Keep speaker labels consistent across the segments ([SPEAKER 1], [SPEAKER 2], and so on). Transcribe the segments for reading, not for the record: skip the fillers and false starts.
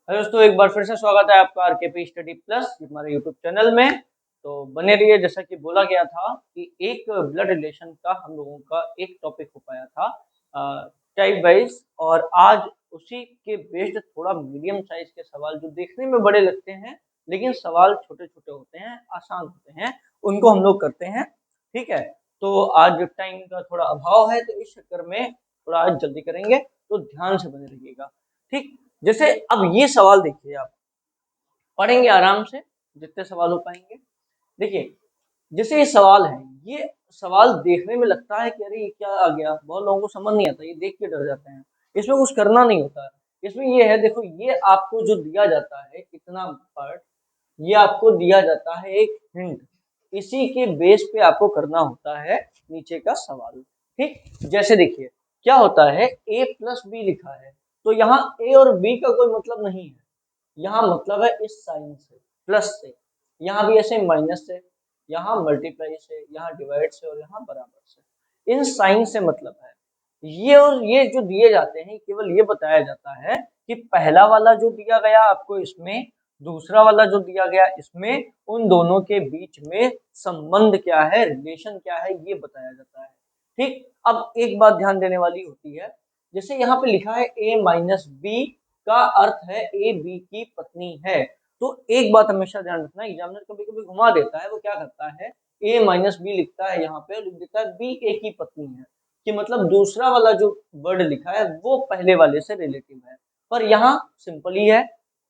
[SPEAKER 1] Hello दोस्तों, एक बार फिर से स्वागत है आपका आरकेपी स्टडी प्लस हमारे यूट्यूब चैनल में। तो बने रहिए। जैसा कि बोला गया था कि एक ब्लड रिलेशन का हम लोगों का एक टॉपिक हो पाया था टाइप वाइज, और आज उसी के बेस्ड थोड़ा मीडियम साइज के सवाल जो देखने में बड़े लगते हैं लेकिन सवाल छोटे छोटे होते हैं, आसान होते हैं, उनको हम लोग करते हैं। ठीक है। तो आज टाइम का थोड़ा अभाव है तो इस चक्कर में थोड़ा आज जल्दी करेंगे, तो ध्यान से बने रहिएगा। ठीक। जैसे अब ये सवाल देखिए, आप पढ़ेंगे आराम से जितने सवाल हो पाएंगे। देखिए, जैसे ये सवाल है, ये सवाल देखने में लगता है कि अरे ये क्या आ गया, बहुत लोगों को समझ नहीं आता, ये देख के डर जाते हैं। इसमें कुछ करना नहीं होता है। इसमें ये है, देखो, ये आपको जो दिया जाता है इतना पार्ट, ये आपको दिया जाता है एक हिंट, इसी के बेस पे आपको करना होता है नीचे का सवाल। ठीक। जैसे देखिए क्या होता है, a प्लस बी लिखा है, तो यहाँ a और b का कोई मतलब नहीं है। यहाँ मतलब है इस साइन से, प्लस से, यहाँ भी ऐसे माइनस से, यहाँ मल्टीप्लाई से, यहाँ डिवाइड से, और यहाँ बराबर से। इन साइन से मतलब है। ये और ये जो दिए जाते हैं, केवल ये बताया जाता है कि पहला वाला जो दिया गया आपको इसमें, दूसरा वाला जो दिया गया इसमें, उन दोनों के बीच में संबंध क्या है, रिलेशन क्या है, ये बताया जाता है। ठीक। अब एक बात ध्यान देने वाली होती है, जैसे यहाँ पे लिखा है a माइनस बी का अर्थ है ए बी की पत्नी है। तो एक बात हमेशा ध्यान रखना, एग्जामिनर कभी कभी घुमा देता है, वो क्या करता है, a माइनस बी लिखता है यहाँ पे, लिख देता है बी ए की पत्नी है, कि मतलब दूसरा वाला जो वर्ड लिखा है वो पहले वाले से रिलेटिव है। पर यहाँ सिंपल ही है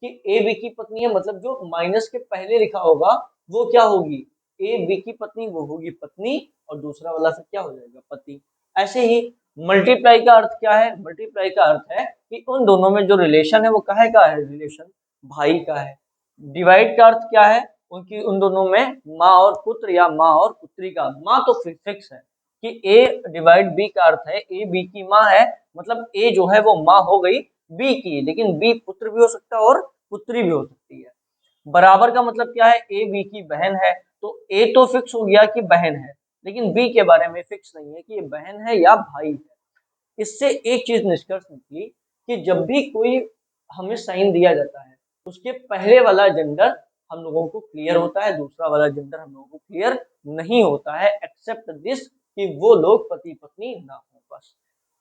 [SPEAKER 1] कि ए बी की पत्नी है, मतलब जो माइनस के पहले लिखा होगा वो क्या होगी, ए बी की पत्नी, वो होगी पत्नी, और दूसरा वाला फिर क्या हो जाएगा, पति। ऐसे ही मल्टीप्लाई का अर्थ क्या है, मल्टीप्लाई का अर्थ है कि उन दोनों में जो रिलेशन है वो काहे का है, रिलेशन भाई का है। डिवाइड का अर्थ क्या है, उनकी उन दोनों में माँ और पुत्र या माँ और पुत्री का। माँ तो फिक्स है कि ए डिवाइड बी का अर्थ है ए बी की माँ है, मतलब ए जो है वो माँ हो गई बी की, लेकिन बी पुत्र भी हो सकता है और पुत्री भी हो सकती है। बराबर का मतलब क्या है, ए बी की बहन है, तो ए तो फिक्स हो गया कि बहन है, लेकिन बी के बारे में फिक्स नहीं है कि ये बहन है या भाई है। इससे एक चीज निष्कर्ष निकली कि जब भी कोई हमें साइन दिया जाता है, उसके पहले वाला जेंडर हम लोगों को क्लियर होता है, दूसरा वाला जेंडर हम लोगों को क्लियर नहीं होता है, एक्सेप्ट दिस कि वो लोग पति पत्नी ना हो बस।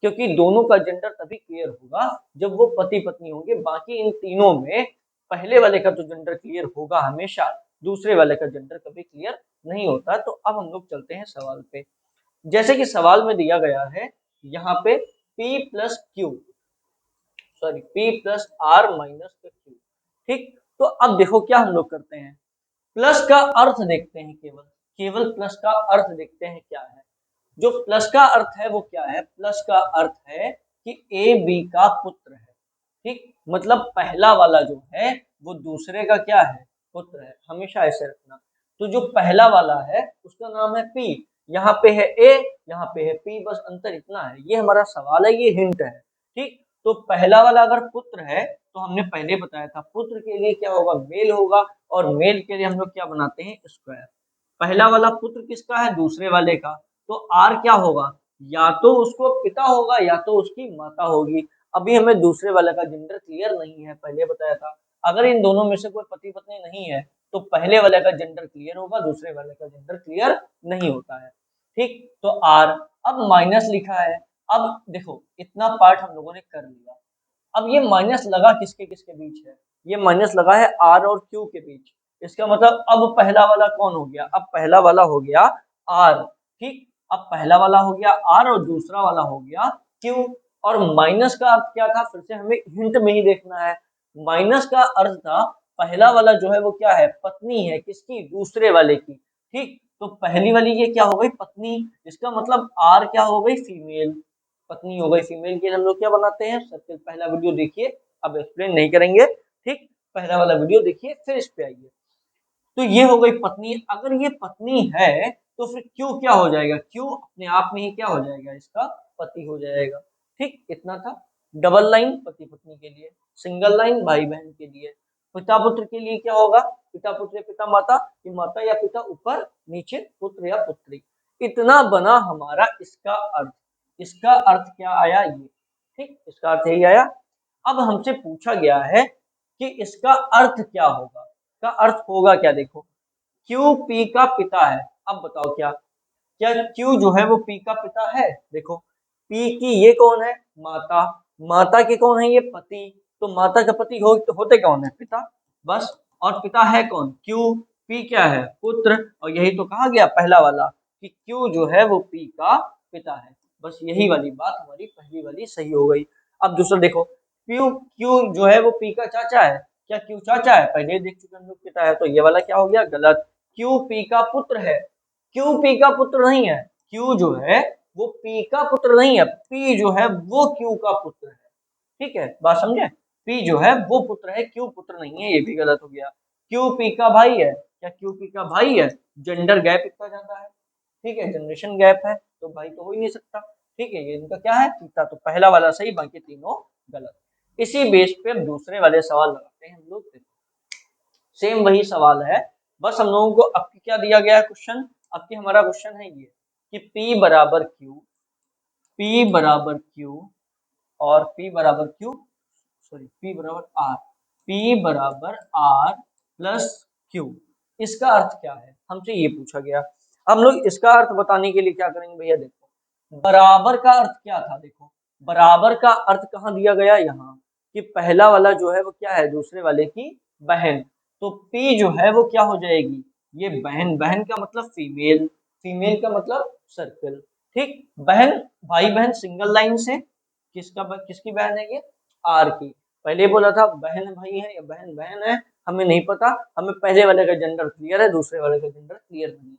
[SPEAKER 1] क्योंकि दोनों का जेंडर तभी क्लियर होगा जब वो पति पत्नी होंगे। बाकी इन तीनों में पहले वाले का तो जेंडर क्लियर होगा हमेशा, दूसरे वाले का जेंडर कभी क्लियर नहीं होता। तो अब हम लोग चलते हैं सवाल पे। जैसे कि सवाल में दिया गया है यहाँ पे P plus q, sorry P plus r minus q. ठीक। तो अब देखो क्या हम लोग करते हैं, प्लस का अर्थ देखते हैं, केवल केवल प्लस का अर्थ देखते हैं क्या है। जो प्लस का अर्थ है वो क्या है, प्लस का अर्थ है कि ए बी का पुत्र है। ठीक। मतलब पहला वाला जो है वो दूसरे का क्या है, पुत्र है, हमेशा ऐसे रखना। तो जो पहला वाला है उसका नाम है पी, यहाँ पे है ए, यहाँ पे है पी, बस अंतर इतना है। ये हमारा सवाल है, ये हिंट है। ठीक। तो पहला वाला अगर पुत्र है तो हमने पहले बताया था पुत्र के लिए क्या होगा, मेल होगा, और मेल के लिए हम लोग क्या बनाते हैं, स्क्वायर। पहला वाला पुत्र किसका है, दूसरे वाले का, तो आर क्या होगा, या तो उसको पिता होगा या तो उसकी माता होगी। अभी हमें दूसरे वाले का जेंडर क्लियर नहीं है, पहले बताया था। अगर इन दोनों में से कोई पति पत्नी नहीं है तो पहले वाले का जेंडर क्लियर होगा, दूसरे वाले का जेंडर क्लियर नहीं होता है। ठीक। तो आर, अब माइनस लिखा है। अब देखो इतना पार्ट हम लोगों ने कर लिया। अब ये माइनस लगा किसके किसके बीच है, ये माइनस लगा है आर और क्यू के बीच। इसका मतलब अब पहला वाला कौन हो गया, अब पहला वाला हो गया आर। ठीक। अब पहला वाला हो गया आर और दूसरा वाला हो गया क्यू। और माइनस का अर्थ क्या था, फिर से हमें हिंट में ही देखना है। माइनस का अर्थ था पहला वाला जो है वो क्या है, पत्नी है, किसकी, दूसरे वाले की। ठीक। तो पहली वाली ये क्या हो गई, पत्नी। इसका मतलब आर क्या हो गई, फीमेल, पत्नी हो गई। फीमेल के लिए हम लोग क्या बनाते हैं, सर्कल। पहला वीडियो देखिए, अब एक्सप्लेन नहीं करेंगे। ठीक। पहला वाला वीडियो देखिए फिर इस पे आइए। तो ये हो गई पत्नी। अगर ये पत्नी है तो फिर क्यों क्या हो जाएगा, क्यों अपने आप में ही क्या हो जाएगा, इसका पति हो जाएगा। ठीक। इतना था। डबल लाइन पति पत्नी के लिए, सिंगल लाइन भाई बहन के लिए। पिता पुत्र के लिए क्या होगा, पिता पुत्र पिता माता, कि माता या पिता ऊपर, नीचे पुत्र या पुत्री। इतना बना हमारा इसका अर्थ। इसका अर्थ क्या आया, ये। ठीक। इसका अर्थ यही आया। अब हमसे पूछा गया है कि इसका अर्थ क्या होगा, का अर्थ होगा क्या। देखो Q P का पिता है, अब बताओ क्या क्या Q जो है वो P का पिता है। देखो P की ये कौन है, माता, माता के कौन है, ये पति, तो माता का पति होते कौन है, पिता, बस। और पिता है कौन, Q, P क्या है, पुत्र, और यही तो कहा गया पहला वाला कि Q जो है वो P का पिता है। बस यही वाली बात हमारी पहली वाली सही हो गई। अब दूसरा देखो Q जो है वो P का चाचा है, क्या Q चाचा है, पहले ही देख चुके हम लोग, पिता है, तो ये वाला क्या हो गया, गलत। Q P का पुत्र है, Q P का पुत्र नहीं है, Q जो है वो P का पुत्र नहीं है, P जो है वो Q का पुत्र है। ठीक है, बात समझे, P जो है वो पुत्र है, Q पुत्र नहीं है, ये भी गलत हो गया। Q P का भाई है, क्या Q P का भाई है, जेंडर गैप इतना ज्यादा है, ठीक है, जनरेशन गैप है, तो भाई तो हो ही नहीं सकता। ठीक है, ये इनका क्या है, पिता, तो पहला वाला सही, बाकी तीनों गलत। इसी बेस पे अब दूसरे वाले सवाल लगाते हैं हम लोग। सेम वही सवाल है, बस हम लोगों को अब क्या दिया गया है क्वेश्चन, अब की हमारा क्वेश्चन है ये कि P बराबर Q, P बराबर Q और P बराबर Q, सॉरी P बराबर R, P बराबर R प्लस Q, इसका अर्थ क्या है, हमसे ये पूछा गया। हम लोग इसका अर्थ बताने के लिए क्या करेंगे भैया, देखो बराबर का अर्थ क्या था, देखो बराबर का अर्थ कहाँ दिया गया, यहाँ, कि पहला वाला जो है वो क्या है, दूसरे वाले की बहन, तो P जो है वो क्या हो जाएगी, ये बहन, बहन का मतलब फीमेल, फीमेल का मतलब सर्कल, ठीक, बहन, भाई बहन सिंगल लाइन से, किसकी बहन है ये, आर की, पहले बोला था बहन भाई है या बहन बहन है, हमें नहीं पता, हमें पहले वाले का जेंडर क्लियर है, दूसरे वाले का जेंडर क्लियर नहीं।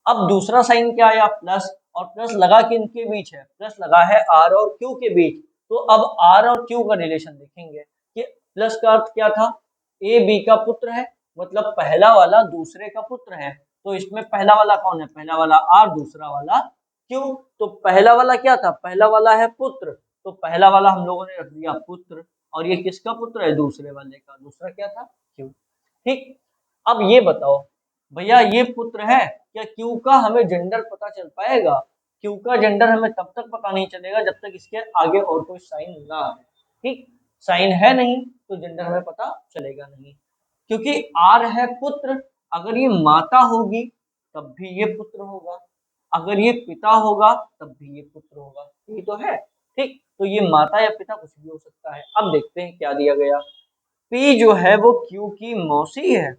[SPEAKER 1] अब दूसरा साइन क्या आया, प्लस, और प्लस लगा के इनके बीच है, प्लस लगा है आर और क्यू के बीच, तो अब आर और क्यू का रिलेशन देखेंगे कि प्लस का अर्थ क्या था, ए बी का पुत्र है, मतलब पहला वाला दूसरे का पुत्र है, तो इसमें पहला वाला कौन है, पहला वाला आर, दूसरा वाला क्यू, तो पहला वाला क्या था, पहला वाला है पुत्र, तो पहला वाला हम लोगों ने रख दिया पुत्र, और ये किसका पुत्र है, दूसरे वाले का, दूसरा क्या था, क्यू। ठीक, अब ये बताओ भैया ये पुत्र है, क्या क्यू का हमें जेंडर पता चल पाएगा, क्यू का जेंडर हमें तब तक पता नहीं चलेगा जब तक इसके आगे और कोई साइन ना है। ठीक, साइन है नहीं तो जेंडर हमें पता चलेगा नहीं, क्योंकि आर है पुत्र, अगर ये माता होगी तब भी ये पुत्र होगा, अगर ये पिता होगा तब भी ये पुत्र होगा, ये तो है। ठीक, तो ये माता या पिता कुछ भी हो सकता है। अब देखते हैं क्या दिया गया, P जो है वो Q की मौसी है,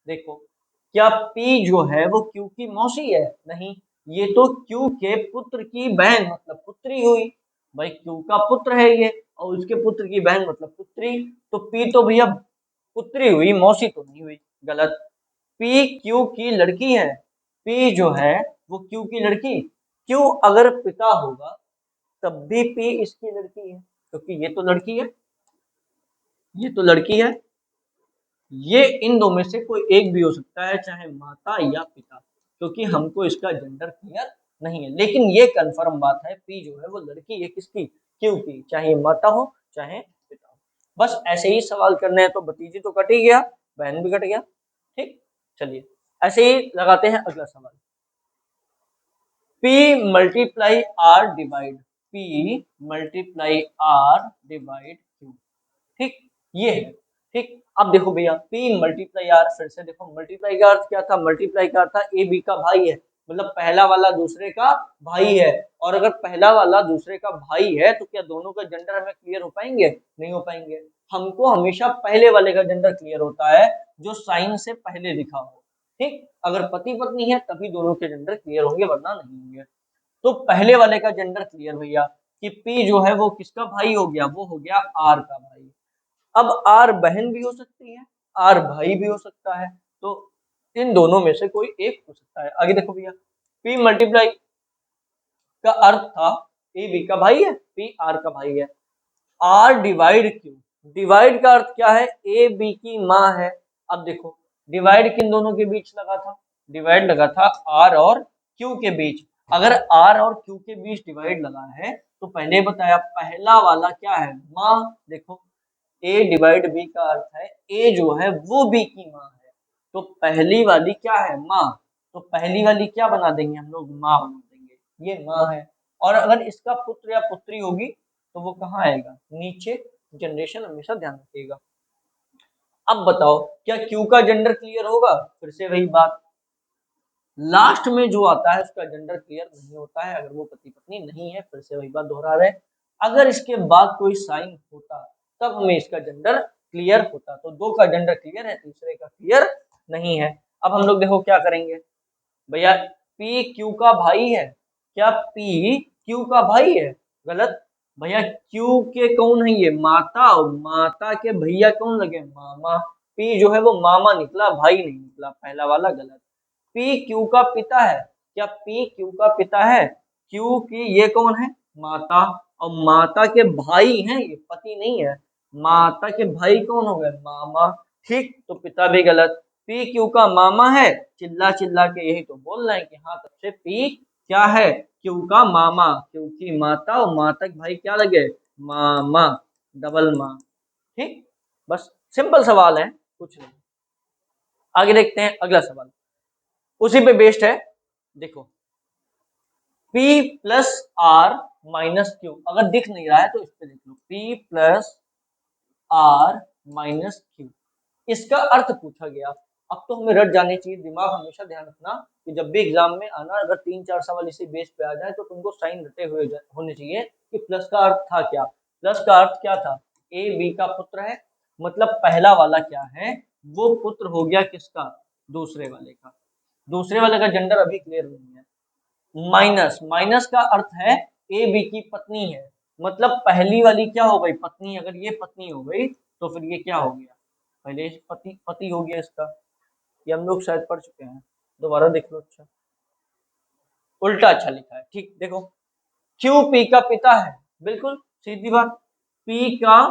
[SPEAKER 1] देखो क्या P जो है वो Q की मौसी है, नहीं, ये तो Q के पुत्र की बहन मतलब पुत्री हुई, भाई Q का पुत्र है ये और उसके पुत्र की बहन मतलब पुत्री, तो P तो भैया पुत्री हुई, मौसी तो नहीं हुई, गलत। P Q की लड़की है, P जो है वो Q की लड़की, Q अगर पिता होगा तब भी P इसकी लड़की है, क्योंकि ये तो लड़की है, ये तो लड़की है, ये इन दो में से कोई एक भी हो सकता है, चाहे माता या पिता, क्योंकि हमको इसका जेंडर क्लियर नहीं है, लेकिन ये कंफर्म बात है पी जो है वो लड़की है, किसकी, क्यू की, चाहे माता हो चाहे पिता हो। बस ऐसे ही सवाल करने हैं, तो भतीजी तो कट ही गया, बहन भी कट गया। ठीक, चलिए ऐसे ही लगाते हैं अगला सवाल, P multiply r divide, P multiply r divide Q, ठीक, ये है। ठीक, अब देखो भैया P मल्टीप्लाई आर, फिर से देखो मल्टीप्लाई का अर्थ क्या था, मल्टीप्लाई का अर्थ था ए बी का भाई है, मतलब पहला वाला दूसरे का भाई है, और अगर पहला वाला दूसरे का भाई है तो क्या दोनों का जेंडर हमें क्लियर हो पाएंगे, नहीं हो पाएंगे, हमको हमेशा पहले वाले का जेंडर क्लियर होता है जो साइन से पहले लिखा हो। ठीक, अगर पति पत्नी है तभी दोनों के जेंडर क्लियर होंगे, वरना नहीं होंगे। तो पहले वाले का जेंडर क्लियर भैया कि P जो है वो किसका भाई हो गया, वो हो गया आर का भाई। अब आर बहन भी हो सकती है, आर भाई भी हो सकता है, तो इन दोनों में से कोई एक हो सकता है। आगे देखो भैया P मल्टीप्लाई का अर्थ था ए बी का भाई है, P आर का भाई है, आर डिवाइड क्यू, डिवाइड का अर्थ क्या है, ए बी की माँ है। अब देखो डिवाइड किन दोनों के बीच लगा था, डिवाइड लगा था आर और क्यू के बीच, अगर आर और क्यू के बीच डिवाइड लगा है तो पहले बताया पहला वाला क्या है, माँ, देखो ए डिवाइड बी का अर्थ है ए जो है वो बी की माँ है, तो पहली वाली क्या है, माँ, तो पहली वाली क्या बना देंगे हम लोग, माँ बना देंगे, ये माँ है। और अगर इसका पुत्र या पुत्री होगी तो वो कहाँ आएगा, नीचे, जनरेशन हमेशा ध्यान रखिएगा। अब बताओ क्या क्यू का जेंडर क्लियर होगा? फिर से वही बात, लास्ट में जो आता है उसका जेंडर क्लियर नहीं होता है अगर वो पति पत्नी नहीं है। फिर से वही बात दोहरा रहे, अगर इसके बाद कोई साइन होता तब हमें इसका जेंडर क्लियर होता। तो दो का जेंडर क्लियर है, तीसरे का क्लियर नहीं है। अब हम लोग देखो क्या करेंगे भैया, पी क्यू का भाई है, क्या पी क्यू का भाई है? गलत भैया, क्यू के कौन है ये? माता, और माता के भैया कौन लगे? मामा। पी जो है वो मामा निकला, भाई नहीं निकला, पहला वाला गलत। पी क्यू का पिता है, क्या पी क्यू का पिता है? क्यू की ये कौन है? माता, और माता के भाई हैं ये, पति नहीं है। माता के भाई कौन हो गए? मामा। ठीक, तो पिता भी गलत। पी क्यू का मामा है, चिल्ला चिल्ला के यही तो बोल रहे हैं कि हाँ तब से पी क्या है? क्यू का मामा, क्योंकि माता और माता के भाई क्या लगे? मामा, डबल माँ। ठीक, बस सिंपल सवाल है, कुछ नहीं। आगे देखते हैं अगला सवाल, उसी पे बेस्ड है। देखो, P plus r minus q, अगर दिख नहीं रहा है तो इस पे देख लो, P plus r minus q, इसका अर्थ पूछा गया। अब तो हमें रट जाने चाहिए, दिमाग हमेशा ध्यान रखना कि जब भी एग्जाम में आना, अगर 3-4 सवाल इसी बेस पे आ जाए तो तुमको साइन रटे हुए होने चाहिए कि प्लस का अर्थ था क्या। प्लस का अर्थ क्या था? ए बी का पुत्र है, मतलब पहला वाला क्या है? वो पुत्र हो गया किसका? दूसरे वाले का। दूसरे वाले का जेंडर अभी क्लियर नहीं है। माइनस, माइनस का अर्थ है ए बी की पत्नी है, मतलब पहली वाली क्या हो गई? पत्नी। अगर ये पत्नी हो गई तो फिर ये क्या हो गया? पहले पति, पति हो गया इसका। ये हम लोग शायद पढ़ चुके हैं, दोबारा देख लो। अच्छा, उल्टा अच्छा लिखा है। ठीक, देखो, क्यू पी का पिता है, बिल्कुल सीधी बात। पी का,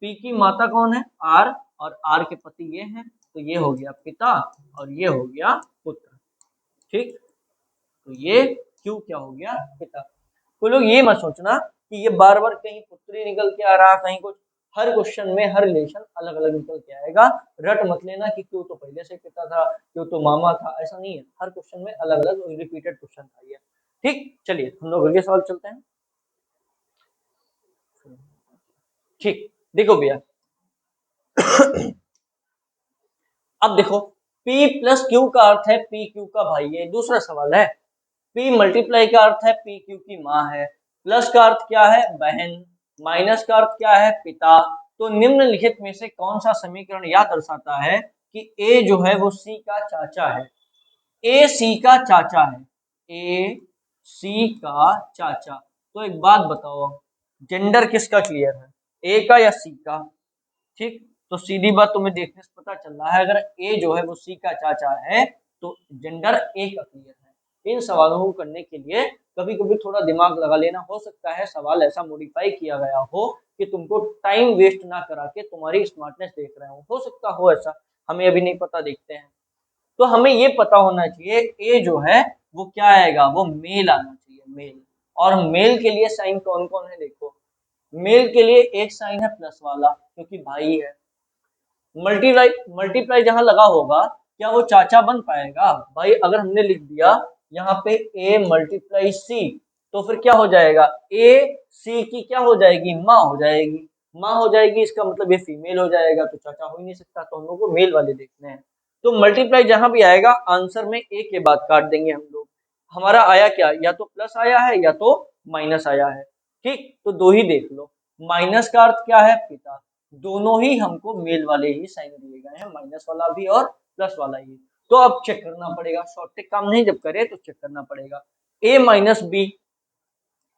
[SPEAKER 1] पी की माता कौन है? आर, और आर के पति ये हैं, तो ये हो गया पिता और ये हो गया पुत्र। ठीक, तो ये क्यू क्या हो गया? पिता। तो लोग ये मत सोचना कि ये बार बार कहीं पुत्री निकल के आ रहा, कहीं कुछ। हर क्वेश्चन में हर रिलेशन अलग अलग निकल के आएगा। रट मत लेना कि क्यों तो पहले से पिता था, क्यों तो मामा था, ऐसा नहीं है। हर क्वेश्चन में अलग अलग रिपीटेड क्वेश्चन था ये। ठीक, चलिए हम लोग अगले सवाल चलते हैं। ठीक, देखो भैया, अब देखो, P प्लस क्यू का अर्थ है P क्यू का भाई, ये दूसरा सवाल है। P मल्टीप्लाई का अर्थ है P क्यू की माँ है। प्लस का अर्थ क्या है? बहन। माइनस का अर्थ क्या है? पिता। तो निम्नलिखित में से कौन सा समीकरण यह दर्शाता है कि A जो है वो C का चाचा है? A C का चाचा है, A C का चाचा। तो एक बात बताओ, जेंडर किसका क्लियर है? A का या C का? ठीक, तो सीधी बात तुम्हें देखने से पता चल रहा है, अगर ए जो है वो सी का चाचा है तो जेंडर ए का क्लियर है। इन सवालों को करने के लिए कभी कभी थोड़ा दिमाग लगा लेना, हो सकता है सवाल ऐसा मॉडिफाई किया गया हो कि तुमको टाइम वेस्ट ना करा के तुम्हारी स्मार्टनेस देख रहे हो सकता हो ऐसा, हमें अभी नहीं पता, देखते हैं। तो हमें ये पता होना चाहिए ए जो है वो क्या आएगा? वो मेल आना चाहिए, मेल। और मेल के लिए साइन कौन कौन है? देखो, मेल के लिए एक साइन है प्लस वाला, क्योंकि भाई है। मल्टीप्लाई, मल्टीप्लाई जहां लगा होगा क्या वो चाचा बन पाएगा? भाई अगर हमने लिख दिया यहाँ पे a मल्टीप्लाई सी, तो फिर क्या हो जाएगा? a c की क्या हो जाएगी? माँ हो जाएगी। माँ हो जाएगी, इसका मतलब ये फीमेल हो जाएगा, तो चाचा हो ही नहीं सकता। तो हम लोग को मेल वाले देखने हैं। तो मल्टीप्लाई जहां भी आएगा आंसर में a के बाद काट देंगे हम लोग। हमारा आया क्या? या तो प्लस आया है या तो माइनस आया है। ठीक, तो दो ही देख लो। माइनस का अर्थ क्या है? पिता। दोनों ही हमको मेल वाले ही साइन दिए गए हैं, माइनस वाला भी और प्लस वाला ही। तो अब चेक करना पड़ेगा, शॉर्टकट काम नहीं जब करे तो चेक करना पड़ेगा। a minus b,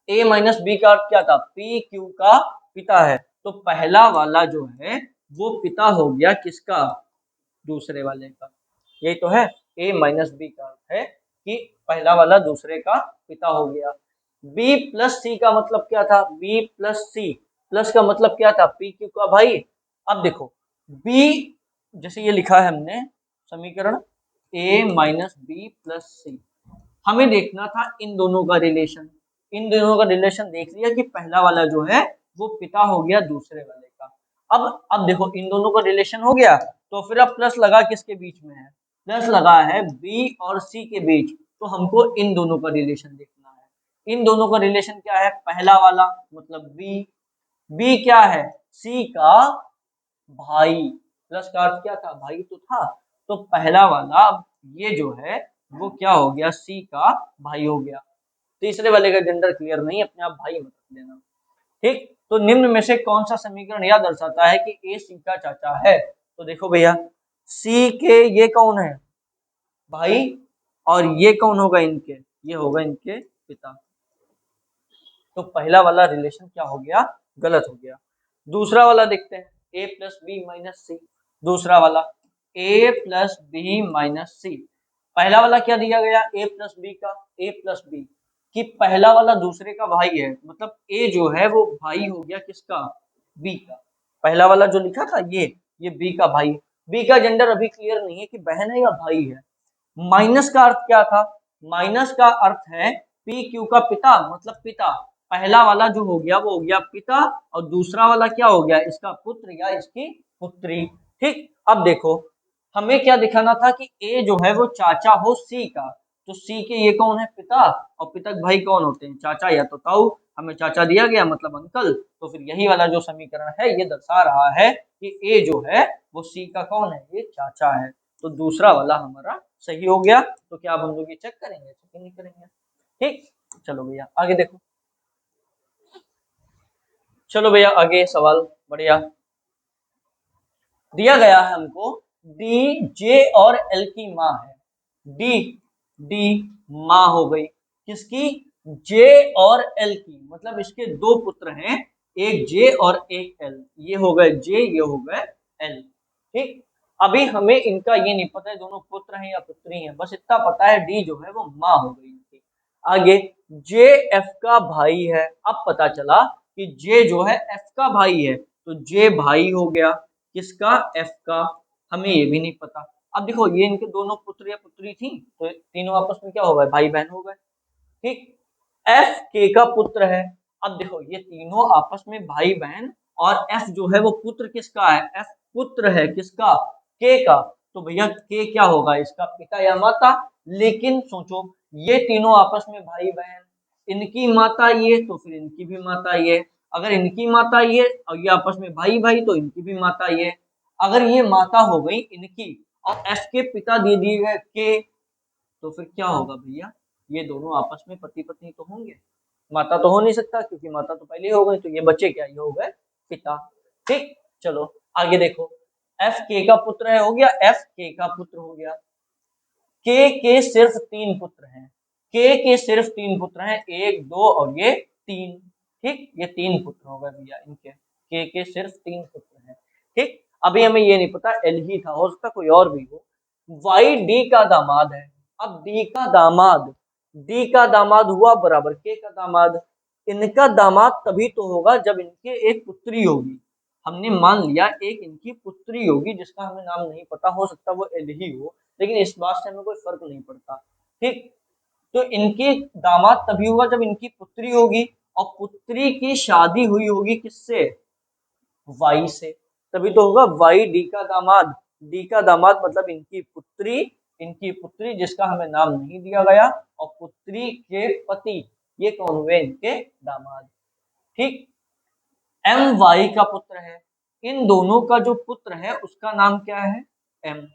[SPEAKER 1] a minus b का अर्थ क्या था? p क्यू का पिता है, तो पहला वाला जो है वो पिता हो गया किसका? दूसरे वाले का। यही तो है, a माइनस बी का अर्थ है कि पहला वाला दूसरे का पिता हो गया। b प्लस सी का मतलब क्या था? b प्लस सी, प्लस का मतलब क्या था? p क्यू का भाई। अब देखो, b जैसे ये लिखा है हमने समीकरण a माइनस बी प्लस सी, हमें देखना था इन दोनों का रिलेशन। इन दोनों का रिलेशन देख लिया कि पहला वाला जो है वो पिता हो गया दूसरे वाले का। अब देखो इन दोनों का रिलेशन हो गया, तो फिर अब प्लस लगा किसके बीच में है? प्लस लगा है बी और सी के बीच, तो हमको इन दोनों का रिलेशन देखना है। इन दोनों का रिलेशन क्या है? पहला वाला मतलब बी, बी क्या है? सी का भाई, प्लस का अर्थ क्या था, भाई तो था। तो पहला वाला ये जो है वो क्या हो गया, सी का भाई हो गया। तीसरे वाले का जेंडर क्लियर नहीं, अपने आप भाई मत देना। ठीक, तो निम्न में से कौन सा समीकरण यह दर्शाता है कि ए सी का चाचा है? तो देखो भैया, सी के ये कौन है, भाई, और ये कौन होगा इनके, ये होगा इनके पिता। तो पहला वाला रिलेशन क्या हो गया, गलत हो गया। दूसरा वाला देखते हैं, ए प्लस बी माइनस सी। दूसरा वाला ए प्लस बी माइनस सी। पहला वाला क्या दिया गया, ए प्लस बी का, ए प्लस बी कि पहला वाला दूसरे का भाई है, मतलब ए जो है वो भाई हो गया किसका, बी का। पहला वाला जो लिखा था ये बी का भाई। बी का जेंडर अभी क्लियर नहीं है कि बहन है या भाई है। माइनस का अर्थ क्या था, माइनस का अर्थ है पी क्यू का पिता, मतलब पिता। पहला वाला जो हो गया वो हो गया पिता, और दूसरा वाला क्या हो गया, इसका पुत्र या इसकी पुत्री। ठीक, अब देखो हमें क्या दिखाना था कि ए जो है वो चाचा हो सी का। तो सी के ये कौन है, पिता, और पिता के भाई कौन होते हैं, चाचा या तो ताऊ। हमें चाचा दिया गया मतलब अंकल। तो फिर यही वाला जो समीकरण है ये दर्शा रहा है कि ए जो है वो सी का कौन है, ये चाचा है। तो दूसरा वाला हमारा सही हो गया। तो क्या आप हम लोग ये चेक करेंगे, चेक नहीं करेंगे। ठीक, चलो भैया आगे देखो। चलो भैया आगे सवाल, बढ़िया दिया गया है हमको, डी जे और एल की माँ है। डी डी माँ हो गई किसकी, जे और एल की, मतलब इसके दो पुत्र हैं, एक जे और एक एल। ये हो गए जे, ये हो गए एल। ठीक, अभी हमें इनका ये नहीं पता है दोनों पुत्र हैं या पुत्री हैं, बस इतना पता है डी जो है वो माँ हो गई इनकी। आगे जे एफ का भाई है। अब पता चला कि जे जो है एफ का भाई है, तो जे भाई हो गया किसका, एफ का। हमें ये भी नहीं पता। अब देखो ये इनके दोनों पुत्र या पुत्री थी, तो तीनों आपस में क्या हो गए, भाई बहन हो गए। ठीक, एफ के का पुत्र है। अब देखो ये तीनों आपस में भाई बहन, और एफ जो है वो पुत्र किसका है, एफ पुत्र है किसका, के का। तो भैया के क्या होगा, इसका पिता या माता। लेकिन सोचो ये तीनों आपस में भाई बहन, इनकी माता ये, तो फिर इनकी भी माता ये। अगर इनकी माता ये और ये आपस में भाई भाई, तो इनकी भी माता ये। अगर ये माता हो गई इनकी और एफ के पिता दे दिए गए के, तो फिर क्या होगा भैया, ये दोनों आपस में पति पत्नी तो होंगे, माता तो हो नहीं सकता क्योंकि माता तो पहले ही हो गई। तो ये बच्चे क्या, ये हो गए पिता। ठीक, चलो आगे देखो, एफ के का पुत्र है, हो गया, एफ के का पुत्र हो गया। के सिर्फ तीन पुत्र हैं, के सिर्फ तीन पुत्र हैं, एक दो और ये तीन। ठीक, ये तीन पुत्र हो गए भैया इनके, के सिर्फ तीन पुत्र हैं। ठीक, अभी हमें ये नहीं पता एल ही था, हो सकता कोई और भी हो। वाई डी का दामाद है। अब डी का दामाद, डी का दामाद हुआ बराबर के का दामाद। इनका दामाद तभी तो होगा जब इनके एक पुत्री होगी। हमने मान लिया एक इनकी पुत्री होगी जिसका हमें नाम नहीं पता, हो सकता वो एल ही हो, लेकिन इस बात से हमें कोई फर्क नहीं पड़ता। ठीक, तो इनकी दामाद तभी होगा जब इनकी पुत्री होगी, और पुत्री की शादी हुई होगी किससे, वाई से। तभी तो होगा वाई डी का दामाद। डी का दामाद मतलब इनकी पुत्री, इनकी पुत्री जिसका हमें नाम नहीं दिया गया, और पुत्री के पति ये कौन हुए, इनके दामाद। ठीक, एम वाई का पुत्र है। इन दोनों का जो पुत्र है उसका नाम क्या है, एम,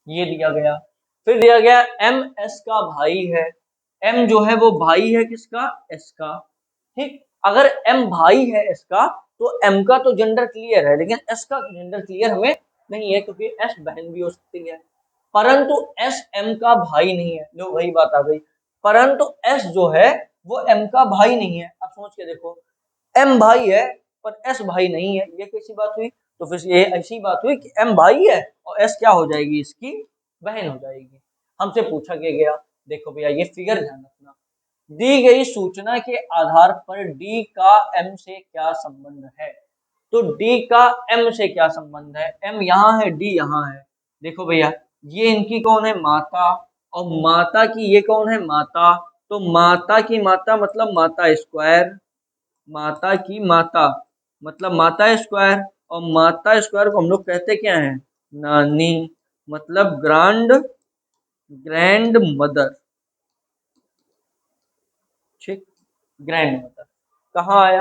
[SPEAKER 1] ये दिया गया। फिर दिया गया एम एस का भाई है। एम जो है वो भाई है किसका, एस का। ठीक, अगर एम भाई है एस का, तो एम का तो जेंडर क्लियर है, लेकिन एस का जेंडर क्लियर हमें नहीं है क्योंकि एस बहन भी हो सकती है। परंतु एस एम का भाई नहीं है, लो वही बात आ गई। परंतु एस जो है वो एम का भाई नहीं है। अब सोच के देखो, एम भाई है पर एस भाई नहीं है, ये कैसी बात हुई। तो फिर ये ऐसी बात हुई कि एम भाई है और एस क्या हो जाएगी, इसकी बहन हो जाएगी। हमसे पूछा गया, देखो भैया ये फिगर ध्यान रखना, दी गई सूचना के आधार पर डी का एम से क्या संबंध है। तो डी का एम से क्या संबंध है, एम यहाँ है डी यहाँ है। देखो भैया ये इनकी कौन है, माता, और माता की ये कौन है, माता। तो माता की माता मतलब माता स्क्वायर, माता की माता मतलब माता स्क्वायर, और माता स्क्वायर को हम लोग कहते क्या है, नानी, मतलब ग्रैंड मदर। ठीक, ग्रैंड मदर कहाँ आया,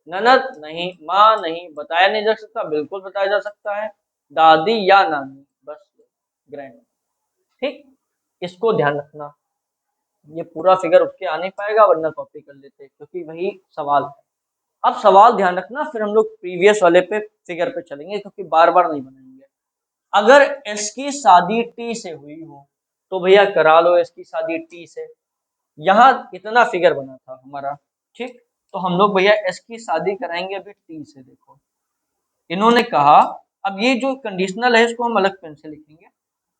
[SPEAKER 1] ननद नहीं, माँ नहीं, बताया नहीं जा सकता, बिल्कुल बताया जा सकता है। दादी या नानी, बस ग्रैंड। ठीक, इसको ध्यान रखना। ये पूरा फिगर उठ के आ नहीं पाएगा, वरना कॉपी कर लेते, क्योंकि वही सवाल है। अब सवाल ध्यान रखना, फिर हम लोग प्रीवियस वाले पे फिगर पे चलेंगे, क्योंकि बार बार नहीं बनाएंगे। अगर एस की शादी टी से हुई हो तो भैया करा लो एस की शादी टी से। यहाँ इतना फिगर बना था हमारा, ठीक, तो हम लोग भैया एस की शादी कराएंगे अभी टी से। देखो इन्होंने कहा, अब ये जो कंडीशनल है इसको हम अलग पेन से लिखेंगे।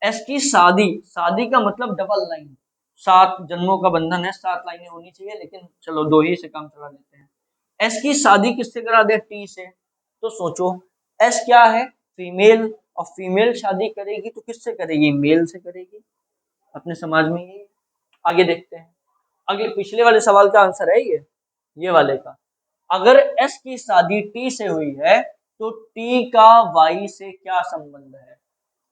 [SPEAKER 1] एस की शादी, शादी का मतलब डबल लाइन, 7 जन्मों का बंधन है, 7 लाइनें होनी चाहिए, लेकिन चलो 2 ही से काम चला लेते हैं। एस की शादी किससे करा दे, टी से। तो सोचो एस क्या है, फीमेल, और फीमेल शादी करेगी तो किससे करेगी, मेल से करेगी। अपने समाज में ये, आगे देखते हैं। अगले पिछले वाले सवाल का आंसर है ये वाले का। अगर एस की शादी टी से हुई है तो टी का वाई से क्या संबंध है।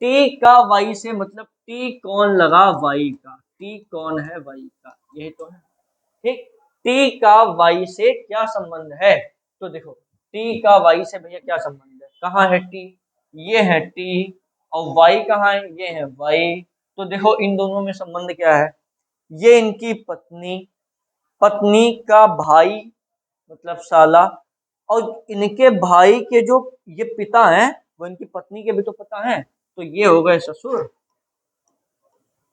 [SPEAKER 1] टी का वाई से मतलब टी कौन लगा वाई का, टी कौन है वाई का, यही तो है। ठीक, टी का वाई से क्या संबंध है। तो देखो टी का वाई से भैया क्या संबंध है, कहाँ है टी, ये है टी, और वाई कहाँ है, ये है वाई। तो देखो इन दोनों में संबंध क्या है, ये इनकी पत्नी, पत्नी का भाई मतलब साला, और इनके भाई के जो ये पिता हैं वो इनकी पत्नी के भी तो पिता हैं, तो ये हो गए ससुर,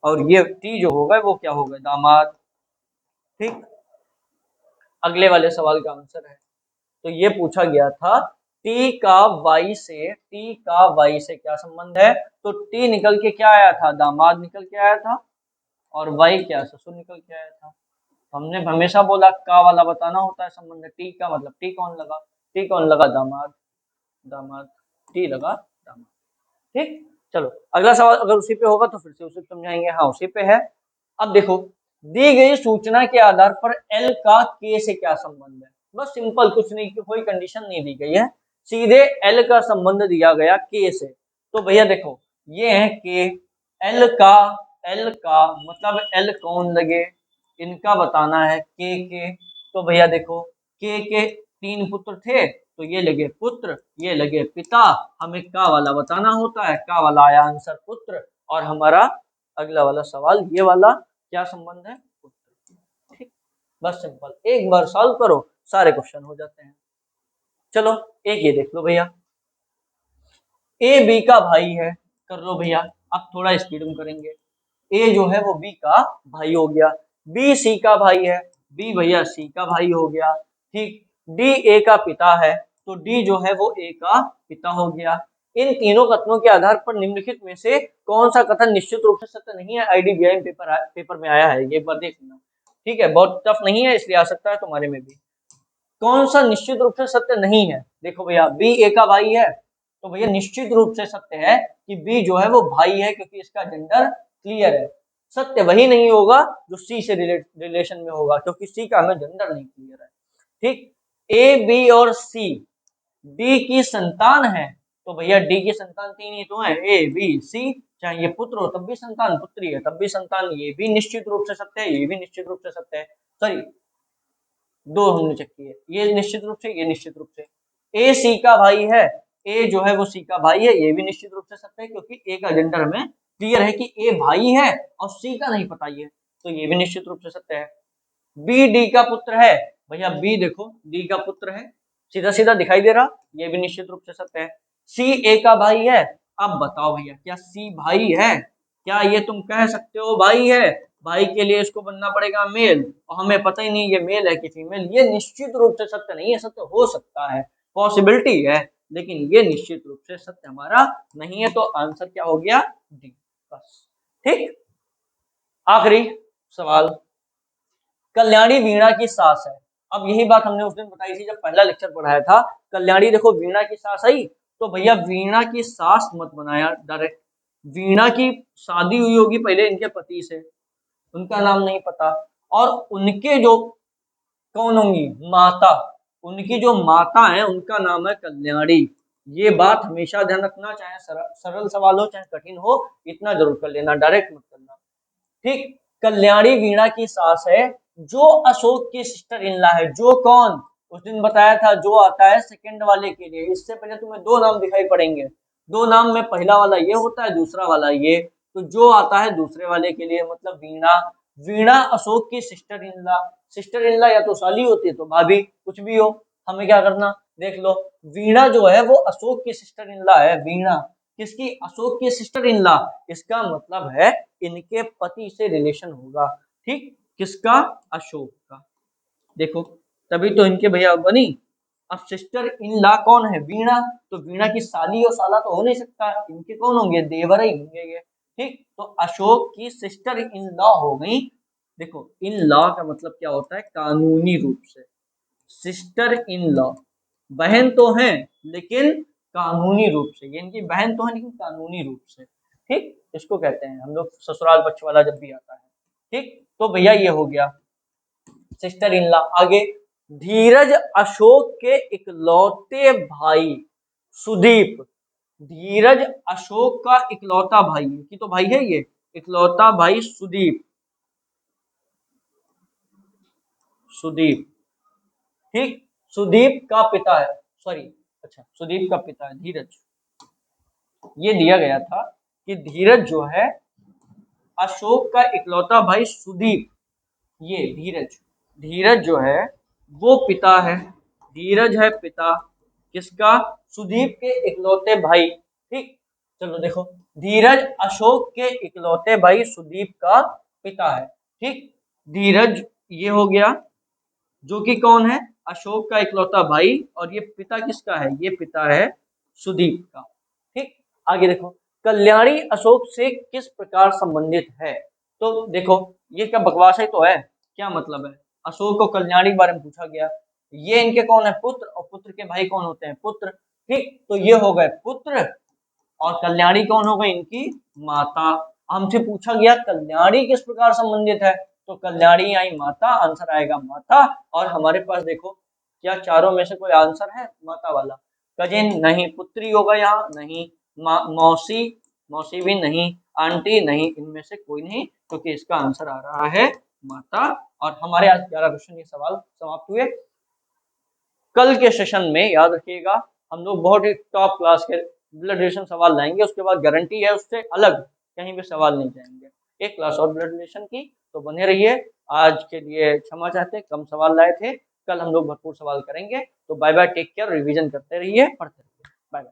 [SPEAKER 1] और ये टी जो हो गए वो क्या हो गए, दामाद। ठीक, अगले वाले सवाल का आंसर है। तो ये पूछा गया था टी का वाई से, टी का वाई से क्या संबंध है। तो टी निकल के क्या आया था, दामाद निकल के आया था, और वाई क्या, ससुर निकल के आया था। हमने हमेशा बोला का वाला बताना होता है संबंध, टी का मतलब टी कौन लगा, टी कौन लगा, दामाद, दामाद, टी लगा दामाद। ठीक, चलो अगला सवाल अगर उसी पे होगा तो फिर से उसे समझाएंगे। हाँ उसी पे है। अब देखो दी गई सूचना के आधार पर एल का के से क्या संबंध है। बस सिंपल, कुछ नहीं, कोई कंडीशन नहीं दी गई है, सीधे एल का संबंध दिया गया के से। तो भैया देखो ये है के, एल का, एल का मतलब एल कौन लगे, इनका बताना है के। तो भैया देखो के 3 पुत्र थे, तो ये लगे पुत्र, ये लगे पिता, हमें का वाला बताना होता है, का वाला आया आंसर पुत्र, और हमारा अगला वाला सवाल ये वाला क्या संबंध है, पुत्र। ठीक, बस सिंपल, एक बार सॉल्व करो सारे क्वेश्चन हो जाते हैं। चलो एक ये देख लो भैया, ए बी का भाई है, कर लो भैया। अब थोड़ा स्पीड में करेंगे। ए जो है वो बी का भाई हो गया, बी सी का भाई है, बी भैया सी का भाई हो गया। ठीक, डी ए का पिता है, तो डी जो है वो ए का पिता हो गया। इन तीनों कथनों के आधार पर निम्नलिखित में से कौन सा कथन निश्चित रूप से सत्य नहीं है। आईडीबीआई पेपर में आया है, ये एक बार देख लेना। ठीक है, बहुत टफ नहीं है, इसलिए आ सकता है तुम्हारे में भी। कौन सा निश्चित रूप से सत्य नहीं है, देखो भैया बी ए का भाई है, तो भैया निश्चित रूप से सत्य है कि बी जो है वो भाई है, क्योंकि इसका जेंडर क्लियर है। सत्य वही नहीं होगा जो सी से रिलेशन में होगा, क्योंकि सी का हमें जेंडर नहीं क्लियर है। ठीक, ए बी और सी डी की संतान है, तो भैया डी की संतान 3 ही तो है, ए बी सी, चाहे ये पुत्र हो तब भी संतान, पुत्री है तब भी संतान, ये भी निश्चित रूप से सत्य है, ये भी निश्चित रूप से सत्य है। सॉरी, 2 हमने चेक किए, ये निश्चित रूप से, ये निश्चित रूप से। ए सी का भाई है, ए जो है वो सी का भाई है, ये भी निश्चित रूप से सत्य है, क्योंकि ए का जेंडर हमें क्लियर है कि ए भाई है, और सी का नहीं पता ये, तो ये भी निश्चित रूप से सत्य है। बी डी का पुत्र है, भैया बी देखो डी का पुत्र है, सीधा सीधा दिखाई दे रहा, ये भी निश्चित रूप से सत्य है। सी ए का भाई है, अब बताओ भैया क्या सी भाई है, क्या ये तुम कह सकते हो भाई है, भाई के लिए इसको बनना पड़ेगा मेल, और हमें पता ही नहीं ये मेल है कि फीमेल, ये निश्चित रूप से सत्य नहीं है, सत्य हो सकता है, पॉसिबिलिटी है, लेकिन ये निश्चित रूप से सत्य हमारा नहीं है, तो आंसर क्या हो गया, डी। बस, ठीक, आखिरी सवाल, कल्याणी वीणा की सास है। अब यही बात हमने उस दिन बताई थी जब पहला लेक्चर पढ़ाया था। कल्याणी देखो वीणा की सास आई, तो भैया वीणा की सास मत बनाया डायरेक्ट, वीणा की शादी हुई होगी पहले इनके पति से, उनका नाम नहीं पता, और उनके जो कौन होंगी, माता, उनकी जो माता है उनका नाम है कल्याणी। ये बात हमेशा ध्यान रखना, चाहे सरल सवाल हो चाहे कठिन हो, इतना जरूर कर लेना, डायरेक्ट मत करना। ठीक, कल्याणी वीणा की सास है, जो अशोक की सिस्टर इन लॉ है, जो कौन, उस दिन बताया था जो आता है सेकंड वाले के लिए, इससे पहले तुम्हें 2 नाम दिखाई पड़ेंगे, दो नाम में पहला वाला ये होता है, दूसरा वाला ये, तो जो आता है दूसरे वाले के लिए, मतलब वीणा। वीणा अशोक की sister in law. Sister in law या तो साली होती है तो भाभी, कुछ भी हो, हमें क्या करना, देख लो। वीणा जो है वो अशोक की सिस्टर इन लॉ है। वीणा किसकी, अशोक की सिस्टर इन लॉ। इसका मतलब है इनके पति से रिलेशन होगा, ठीक, किसका, अशोक का। देखो, तभी तो इनके भैया बनी। अब सिस्टर इन लॉ कौन है, वीणा, तो वीणा की साली और साला तो हो नहीं सकता, इनके कौन होंगे, देवर ही होंगे ये, ठीक। तो अशोक की सिस्टर इन लॉ हो गई। देखो, इन लॉ का मतलब क्या होता है, कानूनी रूप से। सिस्टर इन लॉ, बहन तो है लेकिन कानूनी रूप से, ये इनकी बहन तो है लेकिन कानूनी रूप से, ठीक। इसको कहते हैं हम लोग ससुराल पक्ष वाला जब भी आता है, ठीक। तो भैया ये हो गया सिस्टर इन लॉ। आगे, धीरज अशोक के इकलौते भाई सुदीप। धीरज अशोक का इकलौता भाई, की तो भाई है ये, इकलौता भाई सुदीप। सुदीप, ठीक। सुदीप का पिता है, सॉरी, अच्छा, सुदीप का पिता है धीरज। ये दिया गया था कि धीरज जो है अशोक का इकलौता भाई सुदीप, ये धीरज, धीरज जो है वो पिता है। धीरज है पिता किसका, सुदीप के इकलौते भाई, ठीक। चलो देखो, धीरज अशोक के इकलौते भाई सुदीप का पिता है, ठीक। धीरज ये हो गया, जो कि कौन है, अशोक का इकलौता भाई, और ये पिता किसका है, ये पिता है सुदीप का, ठीक। आगे देखो, कल्याणी अशोक से किस प्रकार संबंधित है। तो देखो, ये क्या बकवास ही तो है, क्या मतलब है, अशोक और कल्याणी के बारे में पूछा गया। ये इनके कौन है, पुत्र, और पुत्र के भाई कौन होते हैं, पुत्र, ठीक। तो ये हो गए पुत्र, और कल्याणी कौन हो गई, इनकी माता। हमसे पूछा गया कल्याणी किस प्रकार संबंधित है, तो कल्याणी आई माता, आंसर आएगा माता। और हमारे पास देखो, क्या चारों में से कोई आंसर है माता वाला, कजिन नहीं, पुत्री होगा यहाँ नहीं, मौसी, मौसी भी नहीं, आंटी नहीं, इनमें से कोई नहीं, क्योंकि इसका आंसर आ रहा है माता। और हमारे आज 11 क्वेश्चन ये सवाल समाप्त हुए। कल के सेशन में याद रखिएगा, हम लोग बहुत ही टॉप क्लास के ब्लड रिलेशन सवाल लाएंगे, उसके बाद गारंटी है उससे अलग कहीं भी सवाल नहीं जाएंगे। एक क्लास और ब्लड रिलेशन की, तो बने रहिए। आज के लिए क्षमा चाहते हैं, कम सवाल लाए थे, कल हम लोग भरपूर सवाल करेंगे। तो bye bye, take care, revision करते रहिए, पढ़ते रहिए, बाय बाय।